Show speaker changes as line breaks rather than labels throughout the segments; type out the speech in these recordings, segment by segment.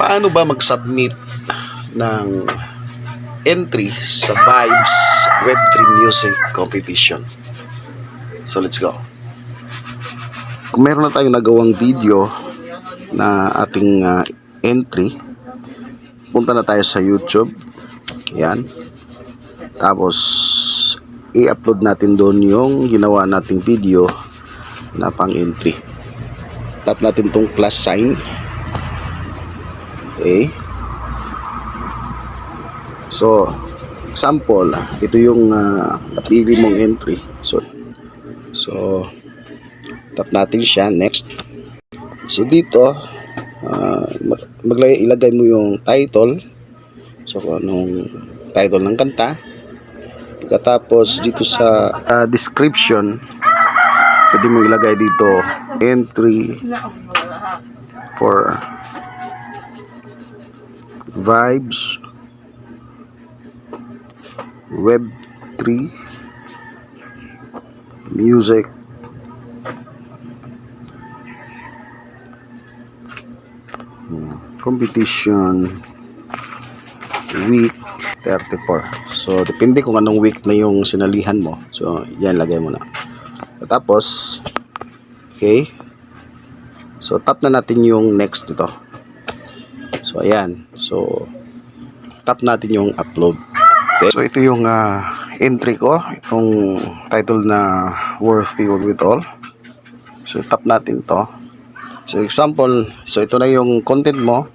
Paano ba mag-submit ng entry sa Vibes Web3 Music Competition? So let's go. Kung meron na tayong nagawang video na ating entry, punta na tayo sa YouTube. Yan. Tapos i-upload natin doon yung ginawa nating video na pang entry. Tap natin tong plus sign. Okay. So example, ito yung napili mong entry. So tap natin siya, next. So dito ilagay mo yung title. So kung anong title ng kanta. Pagkatapos dito sa description, pwede mo ilagay dito entry for Vibes Web3 Music Competition Week 34. So depende kung anong week na yung sinalihan mo. So yan, lagay mo na. Tapos okay, so tap na natin yung next dito. So ayan, so tap natin yung upload. Okay, so ito yung entry ko, itong title na Worthy with All. So tap natin to. So example, so ito na yung content mo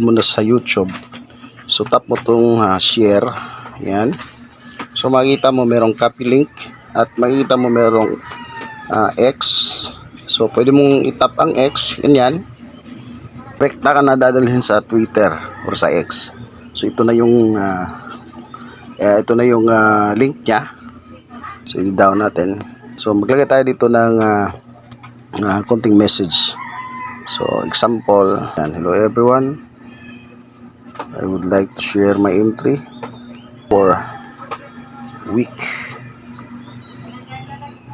muna sa YouTube. So tap mo tong share. Yan. So makikita mo merong copy link at makikita mo merong X. So pwede mong itap ang X, ganyan. Rekta ka na dadalhin sa Twitter or sa X. So ito na yung link niya. So i-down natin. So maglagay tayo dito ng konting message. So example, yan, hello everyone. I would like to share my entry for week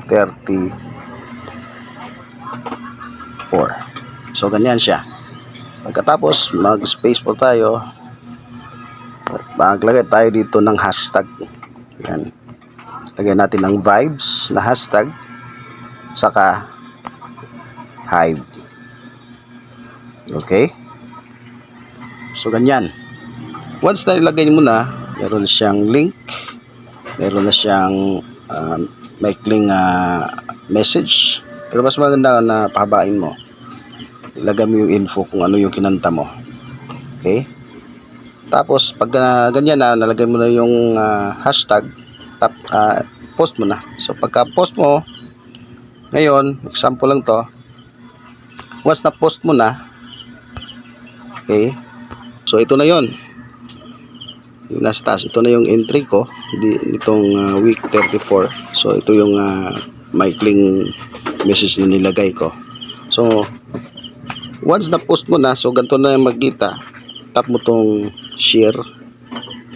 34. So ganyan siya. Pagkatapos mag-space po tayo, maglagay tayo dito ng hashtag. Yan. Lagyan natin ng vibes na hashtag saka hive. Okay? So ganyan. Once na ilagay mo na, meron siyang link, meron na siyang maikling message. Pero mas maganda na pahabain mo. Ilagay mo yung info kung ano yung kinanta mo. Okay? Tapos pag ganyan na, nalagay mo na yung hashtag, post mo na. So pagka post mo, ngayon, example lang to, once na post mo na, okay, so ito na yon, yung nasa taas, ito na yung entry ko nitong week 34. So ito yung maikling message na nilagay ko. So once na post mo na, so ganito na yung magkita. Tap mo tong share,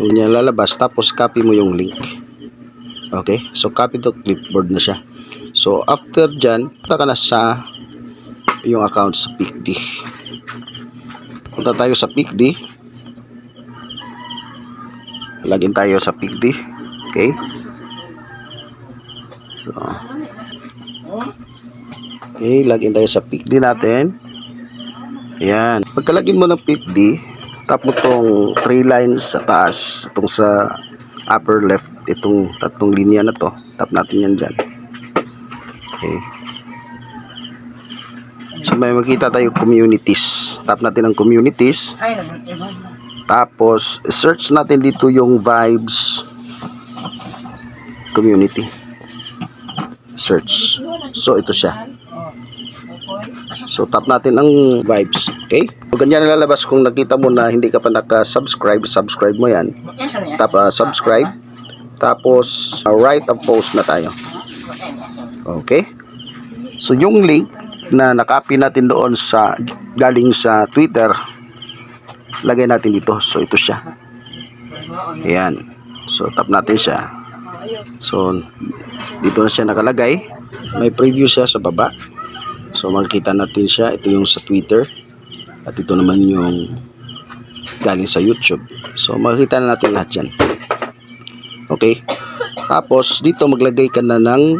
yung niya lalabas, tapos copy mo yung link. Okay, so copy to clipboard na siya. So after dyan, punta ka na sa yung account sa PicD. Punta tayo sa PicD. Login tayo sa PicD. Okay. So okay, login tayo sa PicD natin. Ayan. Pagka-login mo ng PicD, tap mo tong 3 lines sa taas, itong sa upper left, itong tatlong linya na to. Tap natin yan dyan. Okay. So may makita tayo communities. Tap natin ang communities. Tapos search natin dito yung Vibes community. Search. So ito siya. So tap natin ang Vibes. Okay? So ganyan lalabas kung nakita mo na hindi ka pa naka-subscribe, subscribe mo yan. Tap subscribe. Tapos write a post na tayo. Okay? So yung link na nakopy natin doon sa galing sa Twitter, lagay natin dito. So ito siya. Ayan. So tap natin siya. So dito na siya nakalagay. May preview siya sa baba. So makikita natin siya. Ito yung sa Twitter. At ito naman yung galing sa YouTube. So makikita na natin lahat yan. Okay, tapos dito maglagay ka na ng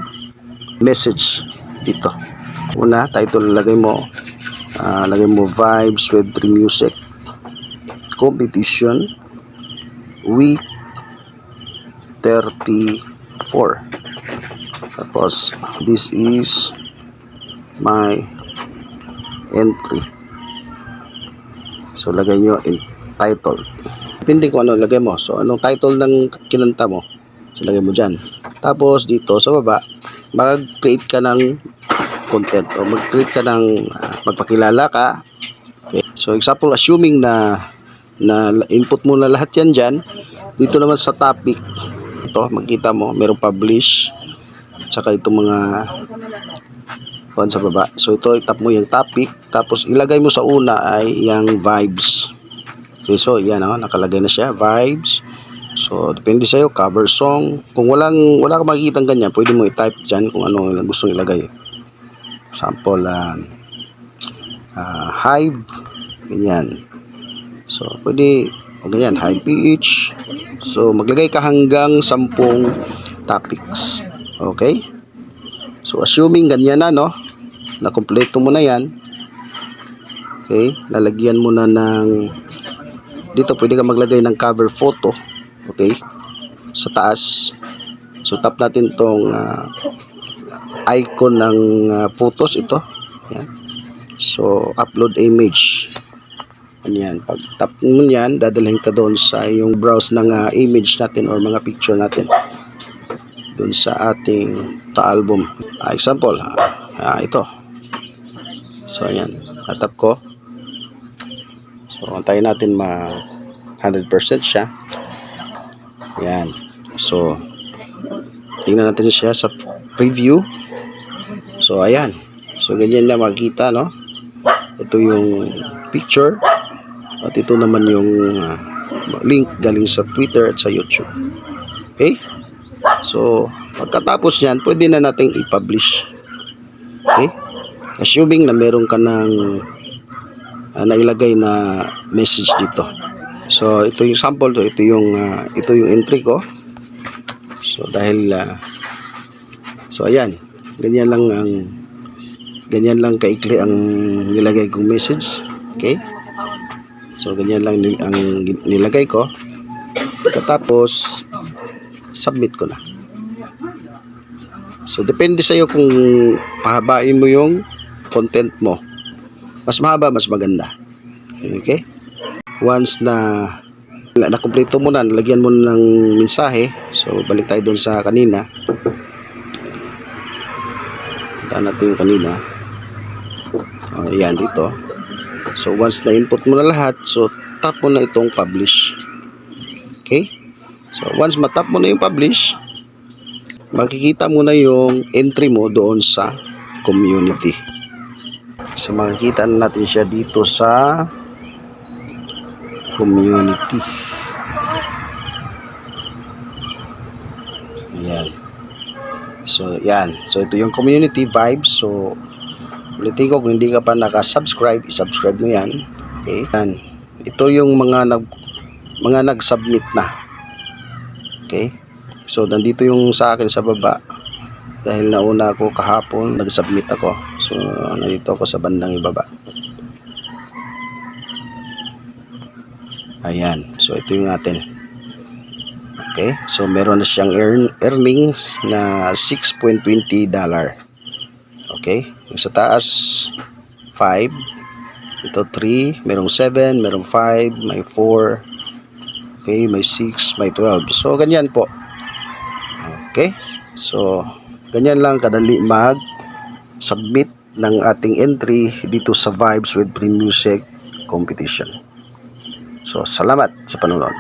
message dito. Una, title lagay mo Vibes Web3 Music Competition Week 34. Tapos this is my entry. So lagay nyo in title. Depende kung ano lagay mo. So anong title ng kinanta mo, so lagay mo dyan. Tapos dito sa baba, mag-create ka ng content o mag-create ka ng magpakilala ka. Okay. So example, assuming na input mo na lahat yan dyan, dito naman sa topic, ito makita mo merong publish, saka itong mga sa baba. So ito, tap mo yung topic, tapos ilagay mo sa una ay yung vibes. Okay, so yan, nakalagay na siya, vibes. So depende sa'yo, cover song. Kung wala kang makikita ganyan, pwede mo i-type dyan kung ano gusto ilagay. Sample, Hive, ganyan. So pwede ganyan, Hive PH. So maglagay ka hanggang 10 topics. Okay, so assuming ganyan na, na kumpleto mo na yan. Okay, lalagyan mo na ng dito, pwede ka maglagay ng cover photo. Okay, sa taas. So tap natin tong icon ng photos, ito. Yan. So upload image. Yan, pag tap mo yan, dadalhin ka doon sa yung browse ng image natin or mga picture natin doon sa ating album. Example, ito. So ayan, tap ko. So antayin natin 100% siya. Ayan. So tingnan natin siya sa preview. So ayan. So ganyan na makikita, ito yung picture at ito naman yung link galing sa Twitter at sa YouTube. Okay, so pagkatapos yan, pwede na nating i-publish. Okay, assuming na meron ka ng nailagay na message dito. So ito yung sample to, ito yung entry ko. So dahil so ayan, ganyan lang kaikli ang nilagay kong message. Okay, so ganyan lang ang nilagay ko. Pagkatapos submit ko na. So depende sa iyo kung pahabain mo yung content mo. Mas mahaba, mas maganda. Okay, once na nakumpleto mo na, lagyan mo ng mensahe. So balik tayo doon sa kanina. Taan natin yung kanina. Ayan, dito. So once na input mo na lahat, so tap mo na itong publish. Okay, so once matap mo na yung publish, makikita mo na yung entry mo doon sa community. So makikita natin siya dito sa community. Yan. So yan. So ito yung community vibes. So ulitin ko, kung hindi ka pa naka-subscribe, i-subscribe mo yan. Okay. Yan. Ito yung mga nag-submit na. Okay. So nandito yung sa akin sa baba. Dahil nauna ako kahapon, nag-submit ako. So nandito ako sa bandang ibaba. Ayan. So ito yung atin. Okay. So meron na siyang earnings na $6.20. Okay. Yung sa taas 5. Ito 3. Merong 7. Merong 5. May 4. Okay. May 6. May 12. So ganyan po. Okay. So ganyan lang kadali mag-submit ng ating entry dito sa Vibes with Free Music Competition. So salamat sa panonood.